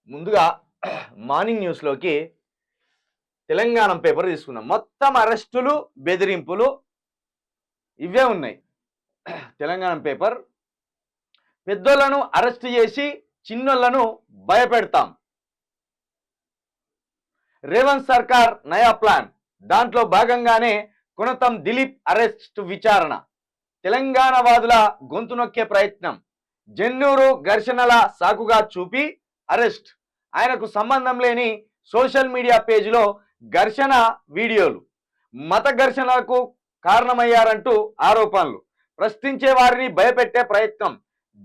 ముందుగా morning న్యూస్లోకి Telangana paper తీసుకుందాం. మొత్తం అరెస్టులు, బెదిరింపులు ఇవే ఉన్నాయి. తెలంగాణ పేపర్, పెద్దోళ్లను అరెస్ట్ చేసి చిన్నోళ్లను భయపెడతాం. రేవంత్ సర్కార్ నయా ప్లాన్, దాంట్లో భాగంగానే కొనతం దిలీప్ అరెస్ట్ విచారణ. తెలంగాణ వాదుల గొంతు నొక్కే ప్రయత్నం. జెన్నూరు ఘర్షణల సాకుగా చూపి అరెస్ట్. ఆయనకు సంబంధం లేని సోషల్ మీడియా పేజీలో ఘర్షణ వీడియోలు, మత ఘర్షణలకు కారణమయ్యారంటూ ఆరోపణలు. ప్రశ్నించే వారిని భయపెట్టే ప్రయత్నం.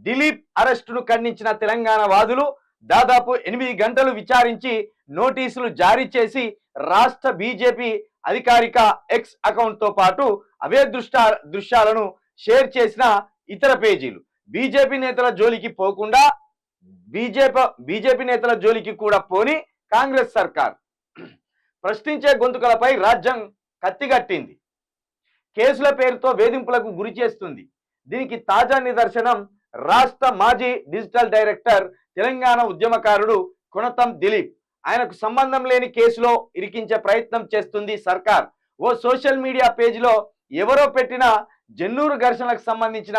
దిలీప్ అరెస్టును ఖండించిన తెలంగాణ వాదులు దాదాపు 8 గంటలు విచారించి నోటీసులు జారీ చేసి రాష్ట్ర బీజేపీ అధికారిక ఎక్స్ అకౌంట్తో పాటు అవే దృశ్యాలను షేర్ చేసిన ఇతర పేజీలు. బీజేపీ నేతల జోలికి పోకుండా బీజేపీ నేతల జోలికి కూడా పోని కాంగ్రెస్ సర్కార్ ప్రశ్నించే గొంతుకలపై రాజ్యం కత్తిగట్టింది. కేసుల పేరుతో వేధింపులకు గురి చేస్తుంది. దీనికి తాజా నిదర్శనం రాష్ట్ర మాజీ డిజిటల్ డైరెక్టర్, తెలంగాణ ఉద్యమకారుడు కొనతం దిలీప్. ఆయనకు సంబంధం లేని కేసులో ఇరికించే ప్రయత్నం చేస్తుంది సర్కార్. ఓ సోషల్ మీడియా పేజీలో ఎవరో పెట్టిన జెన్నూరు ఘర్షణలకు సంబంధించిన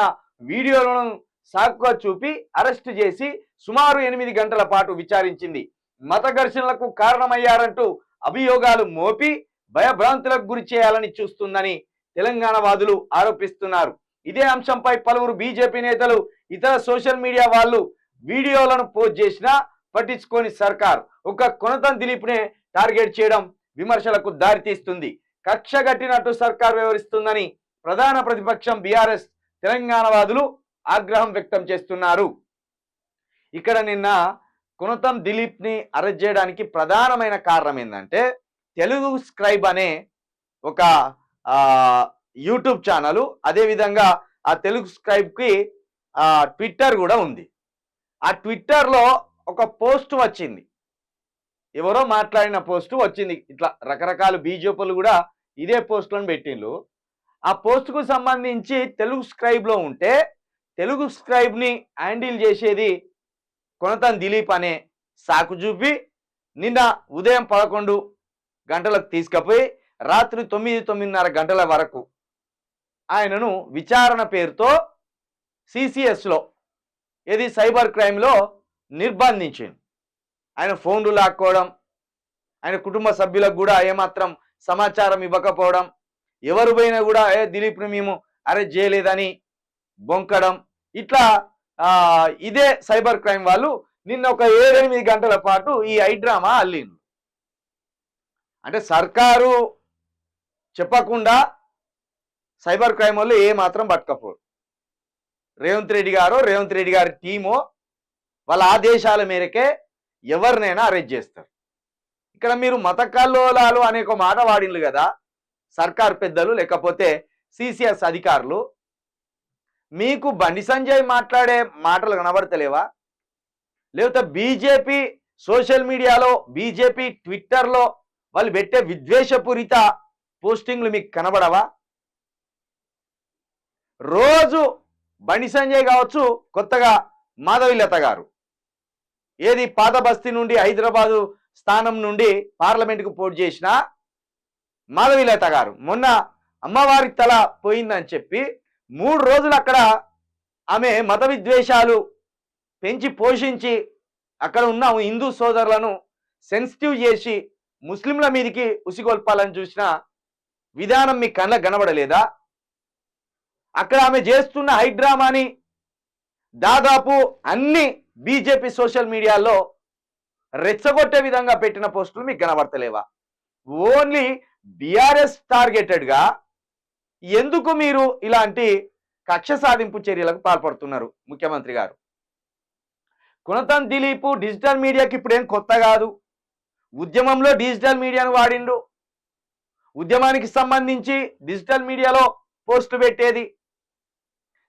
వీడియోలను సాకుగా చూపి అరెస్టు చేసి సుమారు 8 గంటల పాటు విచారించింది. మత ఘర్షణలకు కారణమయ్యారంటూ అభియోగాలు మోపి భయభ్రాంతులకు గురి చేయాలని చూస్తుందని తెలంగాణ వాదులు ఆరోపిస్తున్నారు. ఇదే అంశంపై పలువురు బీజేపీ నేతలు, ఇతర సోషల్ మీడియా వాళ్ళు వీడియోలను పోస్ట్ చేసినా పట్టించుకోని సర్కార్ ఒక కొనతం దిలీప్నే టార్గెట్ చేయడం విమర్శలకు దారితీస్తుంది. కక్ష గట్టినట్టు సర్కార్ వ్యవహరిస్తుందని ప్రధాన ప్రతిపక్షం బీఆర్ఎస్, తెలంగాణ వాదులు ఆగ్రహం వ్యక్తం చేస్తున్నారు. ఇక్కడ నిన్న కొనతం దిలీప్ని అరెస్ట్ చేయడానికి ప్రధానమైన కారణం ఏంటంటే, తెలుగు స్క్రైబ్ అనే ఒక యూట్యూబ్ ఛానల్, అదేవిధంగా ఆ తెలుగు స్క్రైబ్కి ట్విట్టర్ కూడా ఉంది. ఆ ట్విట్టర్లో ఒక పోస్ట్ వచ్చింది, ఎవరో మాట్లాడిన పోస్ట్ వచ్చింది. ఇట్లా రకరకాల బీజేపీలు కూడా ఇదే పోస్టులను పెట్టిండ్రు. ఆ పోస్టుకు సంబంధించి తెలుగు స్క్రైబ్లో ఉంటే, తెలుగు స్క్రైబ్ని హ్యాండిల్ చేసేది కొనతం దిలీప్ అనే సాకు చూపి నిన్న ఉదయం 11 గంటలకు తీసుకుపోయి రాత్రి 9-9:30 గంటల వరకు ఆయనను విచారణ పేరుతో సిసిఎస్లో, ఏది సైబర్ క్రైమ్లో నిర్బంధించింది. ఆయన ఫోన్లు లాక్కోవడం, ఆయన కుటుంబ సభ్యులకు కూడా ఏమాత్రం సమాచారం ఇవ్వకపోవడం, ఎవరు పోయినా కూడా దిలీప్ని మేము అరెస్ట్ చేయలేదని బొంకడం, ఇట్లా ఇదే సైబర్ క్రైమ్ వాళ్ళు నిన్న ఒక 7-8 గంటల పాటు ఈ ఐడ్రామా అల్లిండు. అంటే సర్కారు చెప్పకుండా సైబర్ క్రైమ్ వాళ్ళు ఏమాత్రం పట్టుకపోరు. రేవంత్ రెడ్డి గారి టీము వాళ్ళ ఆదేశాల మేరకే ఎవరినైనా అరెస్ట్ చేస్తారు. ఇక్కడ మీరు మత కల్లోలాలు అనే ఒక మాట వాడిండ్రు కదా సర్కార్ పెద్దలు, లేకపోతే సిసిఎస్ అధికారులు. మీకు బండి సంజయ్ మాట్లాడే మాటలు కనబడతలేవా? లేకపోతే బీజేపీ సోషల్ మీడియాలో, బీజేపీ ట్విట్టర్లో వాళ్ళు పెట్టే విద్వేషపూరిత పోస్టింగ్లు మీకు కనబడవా? రోజు బండి సంజయ్ కావచ్చు, కొత్తగా మాధవిలత గారు, ఏది పాత బస్తీ నుండి హైదరాబాదు స్థానం నుండి పార్లమెంటుకు పోటీ చేసిన మాధవిలత గారు మొన్న అమ్మవారి తల పోయిందని చెప్పి 3 రోజులు అక్కడ ఆమె మత విద్వేషాలు పెంచి పోషించి అక్కడ ఉన్న హిందూ సోదరులను సెన్సిటివ్ చేసి ముస్లింల మీదకి ఉసిగొల్పాలని చూసిన విధానం మీ కళ్ళకు కనబడలేదా? అక్కడ ఆమె చేస్తున్న హైడ్రామాని దాదాపు అన్ని బీజేపీ సోషల్ మీడియాలో రెచ్చగొట్టే విధంగా పెట్టిన పోస్టులు మీకు కనబడతలేవా? ఓన్లీ బీఆర్ఎస్ టార్గెటెడ్గా ఎందుకు మీరు ఇలాంటి కక్ష సాధింపు చర్యలకు పాల్పడుతున్నారు? ముఖ్యమంత్రి గారు, కొనతం దిలీప్ డిజిటల్ మీడియాకి ఇప్పుడేం కొత్త కాదు. ఉద్యమంలో డిజిటల్ మీడియాను వాడిండు. ఉద్యమానికి సంబంధించి డిజిటల్ మీడియాలో పోస్టులు పెట్టేది.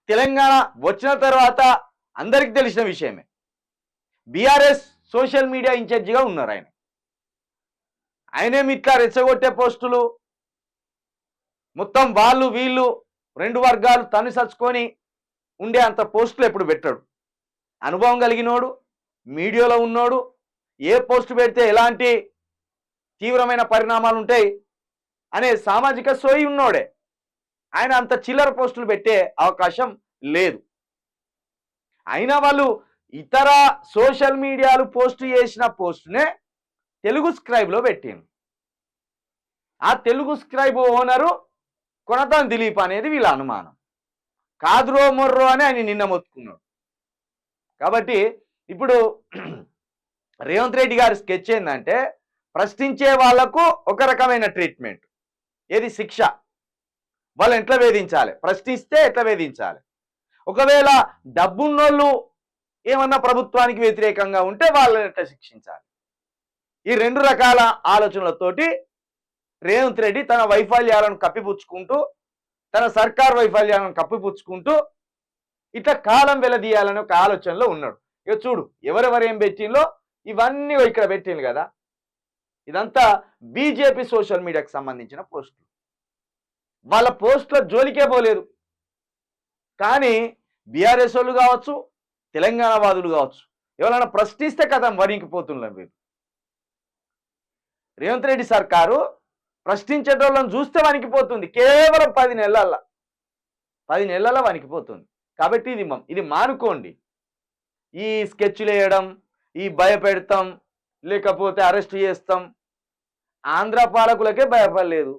తెలంగాణ వచ్చిన తర్వాత అందరికి తెలిసిన విషయమే. బీఆర్ఎస్ సోషల్ మీడియా ఇన్ఛార్జిగా ఉన్నారు ఆయన. ఆయనేమి ఇట్లా రెచ్చగొట్టే పోస్టులు, మొత్తం వాళ్ళు వీళ్ళు 2 వర్గాలు తను సచ్చుకొని ఉండే అంత పోస్టులు ఎప్పుడు పెట్టాడు. అనుభవం కలిగినోడు, మీడియాలో ఉన్నోడు, ఏ పోస్ట్ పెడితే ఎలాంటి తీవ్రమైన పరిణామాలు ఉంటాయి అనే సామాజిక సోయి ఉన్నోడే. ఆయన అంత చిల్లర పోస్టులు పెట్టే అవకాశం లేదు. అయినా వాళ్ళు ఇతర సోషల్ మీడియాలు పోస్ట్ చేసిన పోస్టునే తెలుగు స్క్రైబ్లో పెట్టిండు. ఆ తెలుగు స్క్రైబ్ ఓనరు కొనతం దిలీప్ అనేది వీళ్ళ అనుమానం. కాదురో మొర్రో అని ఆయన నిన్న మొత్తుకున్నాడు. కాబట్టి ఇప్పుడు రేవంత్ రెడ్డి గారి స్కెచ్ ఏంటంటే, ప్రశ్నించే వాళ్లకు ఒక రకమైన ట్రీట్మెంట్, ఏది శిక్ష, వాళ్ళు ఎట్లా వేధించాలి, ప్రశ్నిస్తే ఎట్లా వేధించాలి, ఒకవేళ డబ్బున్నోళ్ళు ఏమన్నా ప్రభుత్వానికి వ్యతిరేకంగా ఉంటే వాళ్ళని ఎట్లా శిక్షించాలి. ఈ రెండు రకాల ఆలోచనలతోటి రేవంత్ రెడ్డి తన వైఫల్యాలను కప్పిపుచ్చుకుంటూ, తన సర్కార్ వైఫల్యాలను కప్పిపుచ్చుకుంటూ ఇట్లా కాలం వెలదీయాలనే ఒక ఆలోచనలో ఉన్నాడు. ఇక చూడు ఎవరెవరేం పెట్టిందో ఇవన్నీ ఇక్కడ పెట్టిండు కదా. ఇదంతా బీజేపీ సోషల్ మీడియాకి సంబంధించిన పోస్టులు. వాళ్ళ పోస్టుల జోలికే పోలేదు. కానీ బీఆర్ఎస్ వాళ్ళు కావచ్చు, తెలంగాణ వాదులు కావచ్చు, ఎవరైనా ప్రశ్నిస్తే కథం వణికిపోతున్నారు వీళ్ళు. రేవంత్ రెడ్డి సర్కారు ప్రశ్నించేటోళ్ళని చూస్తే వణికిపోతుంది. కేవలం 10 నెలల వణికిపోతుంది. కాబట్టి ఇది మానుకోండి. ఈ స్కెచ్లు వేయడం, ఈ భయపెడతాం, లేకపోతే అరెస్ట్ చేస్తాం, ఆంధ్ర పాలకులకే భయపడలేదు.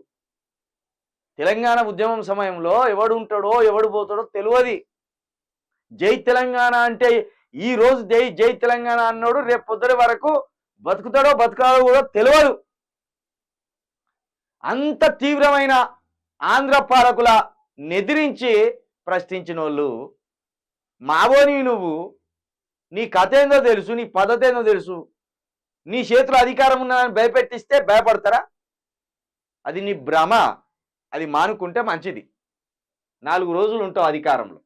తెలంగాణ ఉద్యమం సమయంలో ఎవడు ఉంటాడో ఎవడు పోతాడో తెలియదు. జై తెలంగాణ అంటే ఈ రోజు జై తెలంగాణ అన్నాడు రేపు పొద్దున వరకు బతుకుతాడో బతకాడో కూడా తెలియదు. అంత తీవ్రమైన ఆంధ్ర పాలకుల నెదిరించి ప్రశ్నించిన వాళ్ళు, మావోని నువ్వు, నీ కథ ఏందో తెలుసు, నీ పద్ధతి ఏందో తెలుసు, నీ చేతిలో అధికారం ఉన్నదని భయపెట్టిస్తే భయపడతారా? అది నీ భ్రమ. అది మానుకుంటే మంచిది. 4 రోజులు ఉంటావు అధికారంలో.